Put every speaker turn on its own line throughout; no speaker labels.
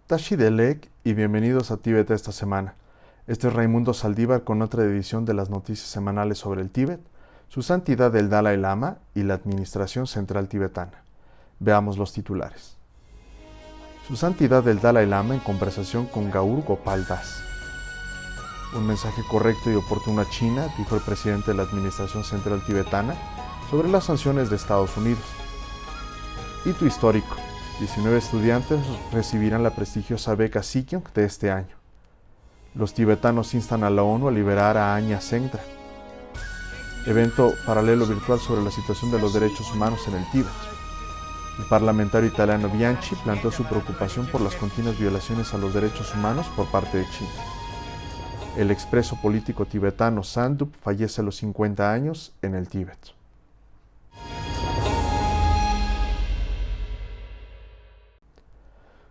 Tashi Delek y bienvenidos a Tíbet esta semana. Este es Raimundo Saldívar con otra edición de las noticias semanales sobre el Tíbet, su santidad el Dalai Lama y la Administración Central Tibetana. Veamos los titulares. Su santidad el Dalai Lama en conversación con Gaur Gopal Das. Un mensaje correcto y oportuno a China, dijo el presidente de la Administración Central Tibetana, sobre las sanciones de Estados Unidos. Hito histórico. 19 estudiantes recibirán la prestigiosa beca Sikyong de este año. Los tibetanos instan a la ONU a liberar a Anya Sendra. Evento paralelo virtual sobre la situación de los derechos humanos en el Tíbet. El parlamentario italiano Bianchi planteó su preocupación por las continuas violaciones a los derechos humanos por parte de China. El expreso político tibetano Sandup fallece a los 50 años en el Tíbet.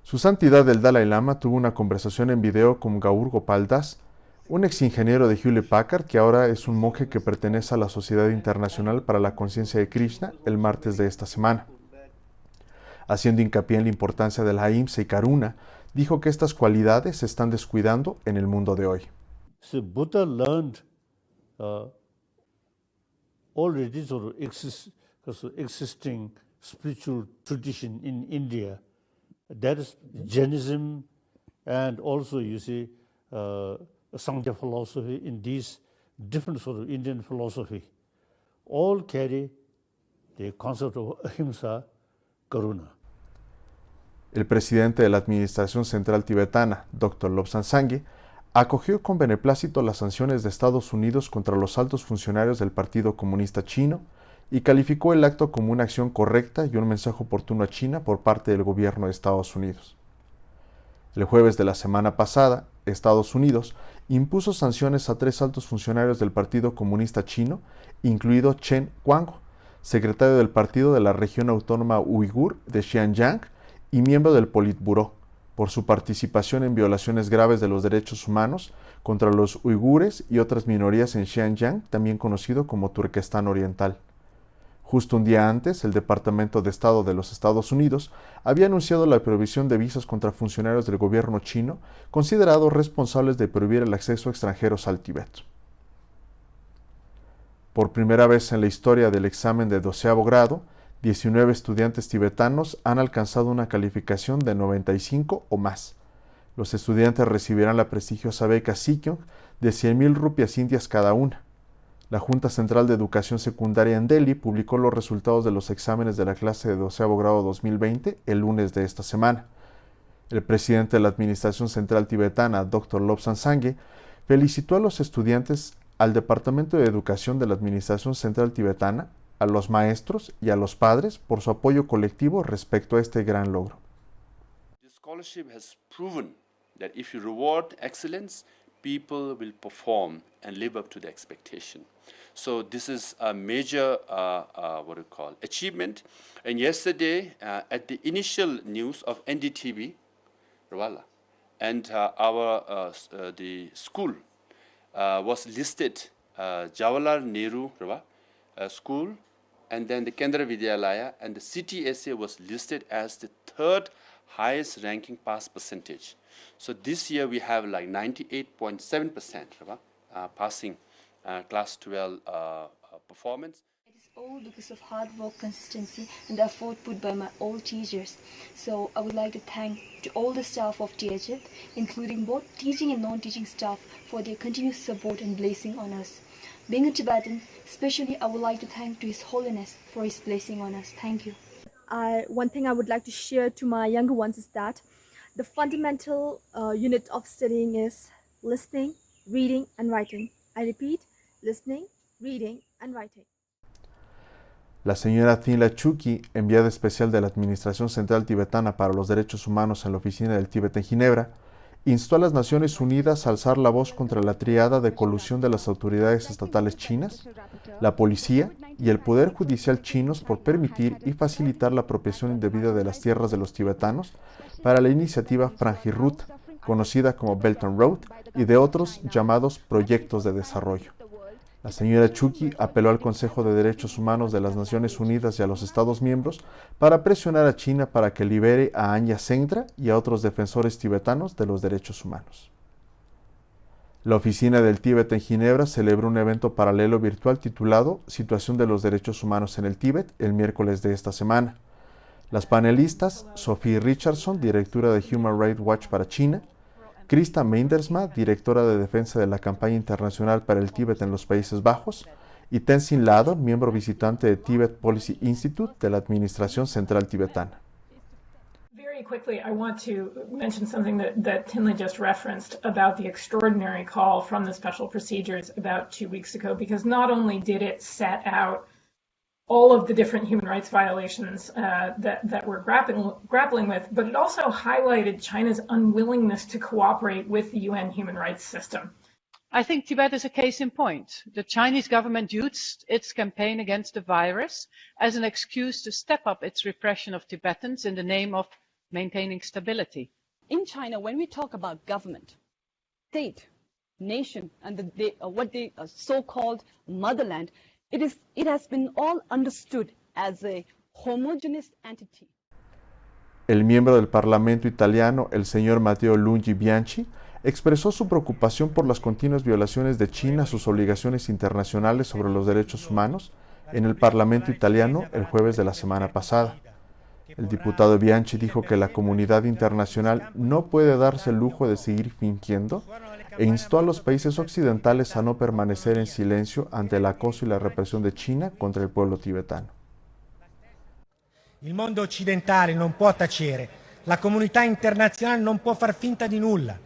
Su santidad el Dalai Lama tuvo una conversación en video con Gaur Gopal Das, un ex ingeniero de Hewlett Packard que ahora es un monje que pertenece a la Sociedad Internacional para la Conciencia de Krishna el martes de esta semana. Haciendo hincapié en la importancia de la ahimsa y karuna, dijo que estas cualidades se están descuidando en el mundo de hoy.
So Buddha learned already existing spiritual tradition in India. That is Jainism, and also you see Sankhya philosophy in these different sort of Indian philosophy, all carry the concept of ahimsa, karuna.
El presidente de la Administración Central Tibetana, Dr. Lobsang Sangye, acogió con beneplácito las sanciones de Estados Unidos contra los altos funcionarios del Partido Comunista Chino y calificó el acto como una acción correcta y un mensaje oportuno a China por parte del gobierno de Estados Unidos. El jueves de la semana pasada, Estados Unidos impuso sanciones a 3 altos funcionarios del Partido Comunista Chino, incluido Chen Guangguo, secretario del Partido de la Región Autónoma Uigur de Xinjiang y miembro del Politburó, por su participación en violaciones graves de los derechos humanos contra los uigures y otras minorías en Xinjiang, también conocido como Turquestán Oriental. Justo un día antes, el Departamento de Estado de los Estados Unidos había anunciado la prohibición de visas contra funcionarios del gobierno chino, considerados responsables de prohibir el acceso a extranjeros al Tíbet. Por primera vez en la historia del examen de 12º grado, 19 estudiantes tibetanos han alcanzado una calificación de 95 o más. Los estudiantes recibirán la prestigiosa beca Sikyong de 100,000 rupias indias cada una. La Junta Central de Educación Secundaria en Delhi publicó los resultados de los exámenes de la clase de 12º grado 2020 el lunes de esta semana. El presidente de la Administración Central Tibetana, Dr. Lobsang Sangye, felicitó a los estudiantes, al Departamento de Educación de la Administración Central Tibetana, a los maestros y a los padres por su apoyo colectivo respecto a este gran logro.
This scholarship has proven that if you reward excellence, people will perform and live up to the expectation. So this is a major achievement. And yesterday, at the initial news of NDTV, Rawala, and the school was listed, Jawaharlal Nehru School, and then the Kendra Vidyalaya, and the CTSA was listed as the 3rd highest ranking pass percentage. So this year we have like 98.7% passing class 12 performance.
It is all because of hard work, consistency, and the effort put by my all teachers. So I would like to thank to all the staff of THF, including both teaching and non-teaching staff, for their continuous support and blessing on us. Being a Tibetan, especially I would like to thank to His Holiness for His blessing on us. Thank you.
One thing I would like to share to my younger ones is that the fundamental unit of studying is listening, reading, and writing. I repeat, listening, reading, and writing.
La señora Thila Chuki, enviada especial de la Administración Central Tibetana para los Derechos Humanos en la Oficina del Tíbet en Ginebra, instó a las Naciones Unidas a alzar la voz contra la triada de colusión de las autoridades estatales chinas, la policía y el poder judicial chinos por permitir y facilitar la apropiación indebida de las tierras de los tibetanos para la iniciativa Frangirut, conocida como Belt and Road, y de otros llamados proyectos de desarrollo. La señora Chuki apeló al Consejo de Derechos Humanos de las Naciones Unidas y a los Estados miembros para presionar a China para que libere a Anya Sendra y a otros defensores tibetanos de los derechos humanos. La Oficina del Tíbet en Ginebra celebró un evento paralelo virtual titulado Situación de los Derechos Humanos en el Tíbet el miércoles de esta semana. Las panelistas, Sophie Richardson, directora de Human Rights Watch para China, Krista Meindersma, directora de defensa de la campaña internacional para el Tíbet en los Países Bajos, y Tenzin Ladon, miembro visitante de Tibet Policy Institute de la Administración Central Tibetana.
Very quickly, I want to mention something that Tinley just referenced about the extraordinary call from the special procedures about 2 weeks ago, because not only did it set out all of the different human rights violations that we're grappling with, but it also highlighted China's unwillingness to cooperate with the UN human rights system.
I think Tibet is a case in point. The Chinese government used its campaign against the virus as an excuse to step up its repression of Tibetans in the name of maintaining stability.
In China, when we talk about government, state, nation, and what they so-called motherland, it has been all understood as a homogeneous entity.
El miembro del Parlamento italiano, el señor Matteo Luigi Bianchi, expresó su preocupación por las continuas violaciones de China a sus obligaciones internacionales sobre los derechos humanos en el Parlamento italiano el jueves de la semana pasada. El diputado Bianchi dijo que la comunidad internacional no puede darse el lujo de seguir fingiendo e instó a los países occidentales a no permanecer en silencio ante el acoso y la represión de China contra il pueblo tibetano.
Il mondo occidentale non può tacere, la comunità internazionale non può far finta di nulla.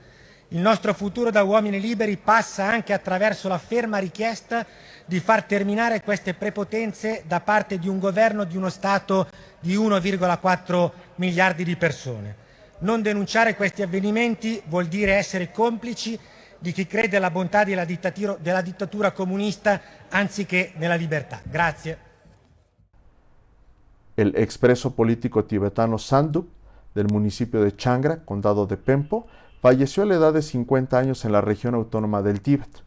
Il nostro futuro da uomini liberi passa anche attraverso la ferma richiesta di far terminare queste prepotenze da parte di un governo di uno Stato di 1,4 miliardi di persone. Non denunciare questi avvenimenti vuol dire essere complici di chi crede alla bontà della dittatura comunista anziché nella libertà. Grazie.
El expreso político tibetano Sandup, del municipio de Changra, condado de Pempo, falleció a la edad de 50 años en la región autónoma del Tíbet.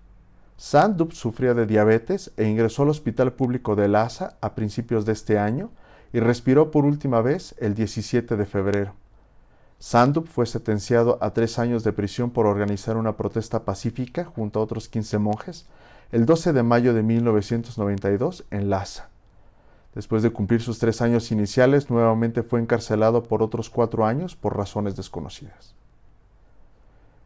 Sandup sufría de diabetes e ingresó al hospital público de Lhasa a principios de este año y respiró por última vez el 17 de febrero. Sandup fue sentenciado a 3 años de prisión por organizar una protesta pacífica junto a otros 15 monjes el 12 de mayo de 1992 en Lhasa. Después de cumplir sus 3 años iniciales, nuevamente fue encarcelado por otros 4 años por razones desconocidas.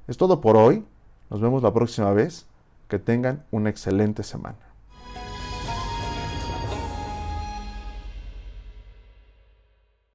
Es todo por hoy. Nos vemos la próxima vez. Que tengan una excelente semana.